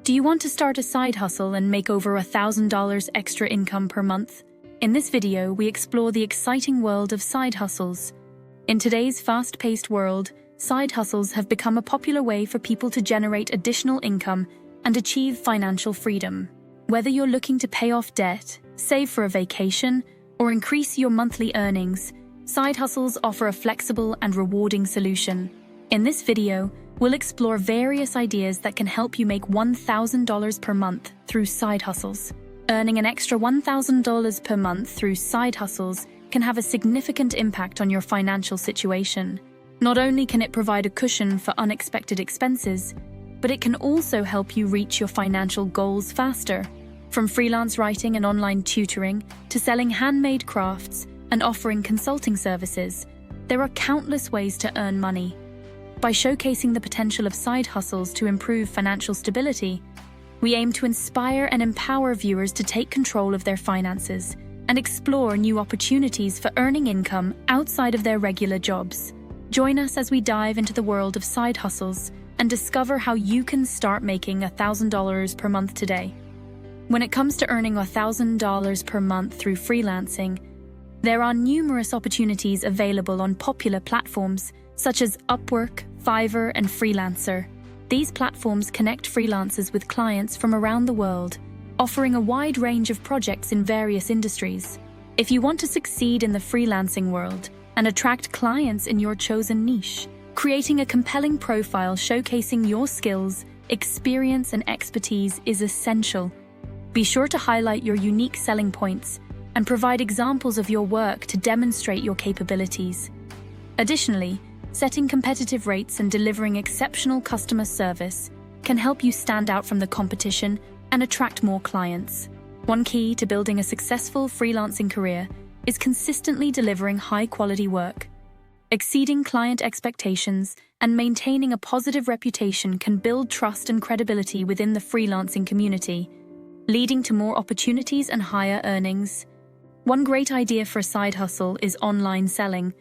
Do you want to start a side hustle and make over $1,000 extra income per month? In this video, we explore the exciting world of side hustles. In today's fast-paced world, side hustles have become a popular way for people to generate additional income and achieve financial freedom. Whether you're looking to pay off debt, save for a vacation, or increase your monthly earnings, side hustles offer a flexible and rewarding solution. In this video, we'll explore various ideas that can help you make $1,000 per month through side hustles. Earning an extra $1,000 per month through side hustles can have a significant impact on your financial situation. Not only can it provide a cushion for unexpected expenses, but it can also help you reach your financial goals faster. From freelance writing and online tutoring to selling handmade crafts and offering consulting services, there are countless ways to earn money. By showcasing the potential of side hustles to improve financial stability, we aim to inspire and empower viewers to take control of their finances and explore new opportunities for earning income outside of their regular jobs. Join us as we dive into the world of side hustles and discover how you can start making $1,000 per month today. When it comes to earning $1,000 per month through freelancing, there are numerous opportunities available on popular platforms such as Upwork, Fiverr, and Freelancer. These platforms connect freelancers with clients from around the world, offering a wide range of projects in various industries. If you want to succeed in the freelancing world and attract clients in your chosen niche, creating a compelling profile showcasing your skills, experience, and expertise is essential. Be sure to highlight your unique selling points and provide examples of your work to demonstrate your capabilities. Additionally, setting competitive rates and delivering exceptional customer service can help you stand out from the competition and attract more clients. One key to building a successful freelancing career is consistently delivering high-quality work. Exceeding client expectations and maintaining a positive reputation can build trust and credibility within the freelancing community, leading to more opportunities and higher earnings. One great idea for a side hustle is online selling.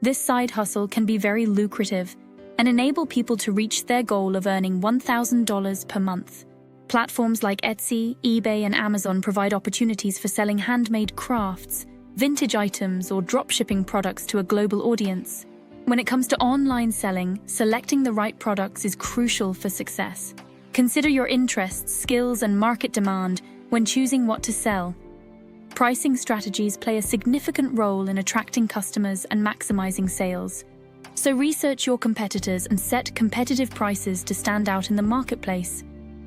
This side hustle can be very lucrative and enable people to reach their goal of earning $1,000 per month. Platforms like Etsy, eBay, and Amazon provide opportunities for selling handmade crafts, vintage items, or dropshipping products to a global audience. When it comes to online selling, selecting the right products is crucial for success. Consider your interests, skills, and market demand when choosing what to sell. Pricing strategies play a significant role in attracting customers and maximizing sales. So research your competitors and set competitive prices to stand out in the marketplace.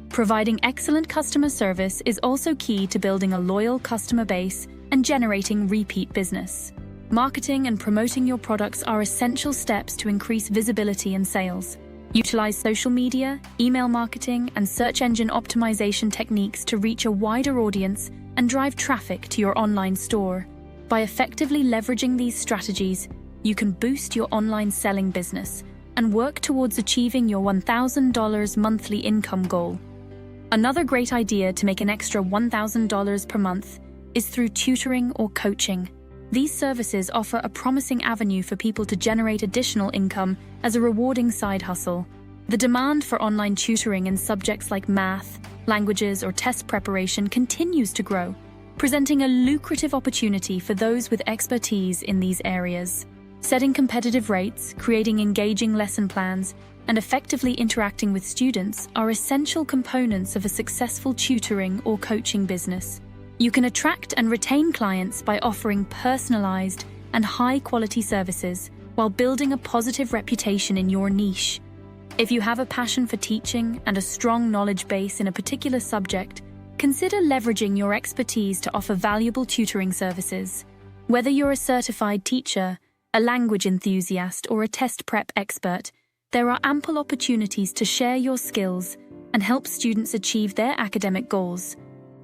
Providing excellent customer service is also key to building a loyal customer base and generating repeat business. Marketing and promoting your products are essential steps to increase visibility and sales. Utilize social media, email marketing, and search engine optimization techniques to reach a wider audience and drive traffic to your online store. By effectively leveraging these strategies, you can boost your online selling business and work towards achieving your $1,000 monthly income goal. Another great idea to make an extra $1,000 per month is through tutoring or coaching. These services offer a promising avenue for people to generate additional income as a rewarding side hustle. The demand for online tutoring in subjects like math, languages, or test preparation continues to grow, presenting a lucrative opportunity for those with expertise in these areas. Setting competitive rates, creating engaging lesson plans, and effectively interacting with students are essential components of a successful tutoring or coaching business. You can attract and retain clients by offering personalized and high-quality services while building a positive reputation in your niche. If you have a passion for teaching and a strong knowledge base in a particular subject, consider leveraging your expertise to offer valuable tutoring services. Whether you're a certified teacher, a language enthusiast, or a test prep expert, there are ample opportunities to share your skills and help students achieve their academic goals.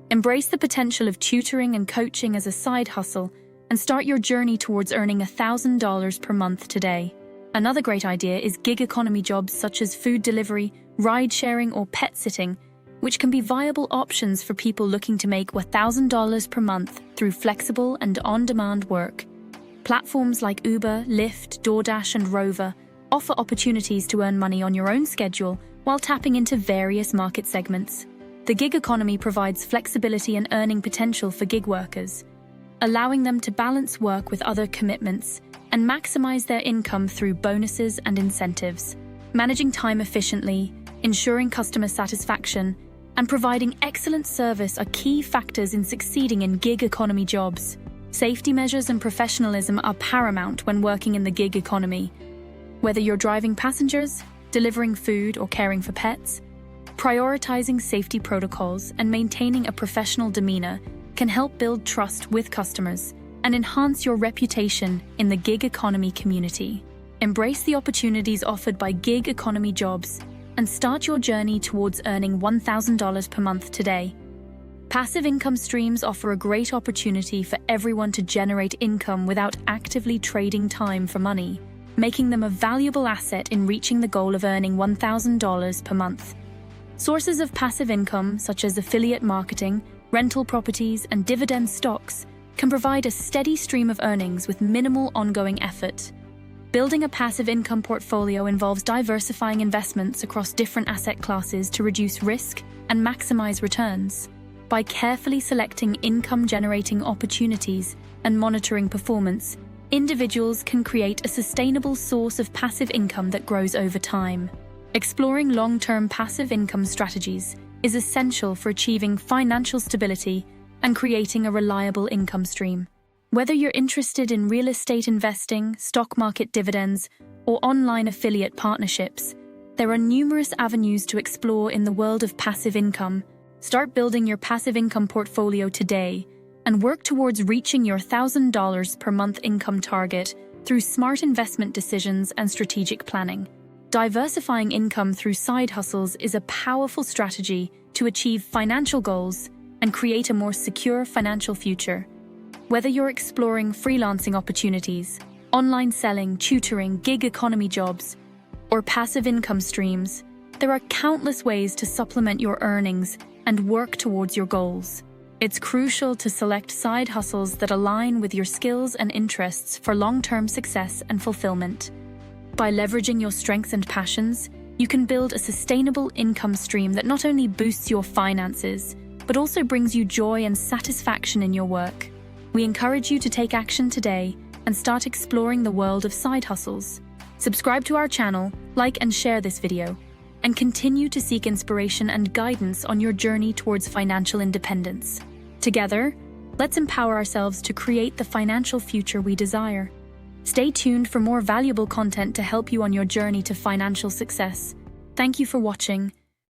Embrace the potential of tutoring and coaching as a side hustle and start your journey towards earning $1,000 per month today. Another great idea is gig economy jobs such as food delivery, ride-sharing, or pet sitting, which can be viable options for people looking to make $1,000 per month through flexible and on-demand work. Platforms like Uber, Lyft, DoorDash, and Rover offer opportunities to earn money on your own schedule while tapping into various market segments. The gig economy provides flexibility and earning potential for gig workers, allowing them to balance work with other commitments and maximize their income through bonuses and incentives. Managing time efficiently, ensuring customer satisfaction, and providing excellent service are key factors in succeeding in gig economy jobs. Safety measures and professionalism are paramount when working in the gig economy. Whether you're driving passengers, delivering food, or caring for pets, prioritizing safety protocols and maintaining a professional demeanor can help build trust with customers and enhance your reputation in the gig economy community. Embrace the opportunities offered by gig economy jobs and start your journey towards earning $1,000 per month today. Passive income streams offer a great opportunity for everyone to generate income without actively trading time for money, making them a valuable asset in reaching the goal of earning $1,000 per month. Sources of passive income, such as affiliate marketing, rental properties, and dividend stocks, can provide a steady stream of earnings with minimal ongoing effort. Building a passive income portfolio involves diversifying investments across different asset classes to reduce risk and maximize returns. By carefully selecting income-generating opportunities and monitoring performance, individuals can create a sustainable source of passive income that grows over time. Exploring long-term passive income strategies is essential for achieving financial stability and creating a reliable income stream. Whether you're interested in real estate investing, stock market dividends, or online affiliate partnerships, there are numerous avenues to explore in the world of passive income. Start building your passive income portfolio today and work towards reaching your $1,000 per month income target through smart investment decisions and strategic planning. Diversifying income through side hustles is a powerful strategy to achieve financial goals and create a more secure financial future. Whether you're exploring freelancing opportunities, online selling, tutoring, gig economy jobs, or passive income streams, there are countless ways to supplement your earnings and work towards your goals. It's crucial to select side hustles that align with your skills and interests for long-term success and fulfillment. By leveraging your strengths and passions, you can build a sustainable income stream that not only boosts your finances, but also brings you joy and satisfaction in your work. We encourage you to take action today and start exploring the world of side hustles. Subscribe to our channel, like and share this video, and continue to seek inspiration and guidance on your journey towards financial independence. Together, let's empower ourselves to create the financial future we desire. Stay tuned for more valuable content to help you on your journey to financial success. Thank you for watching,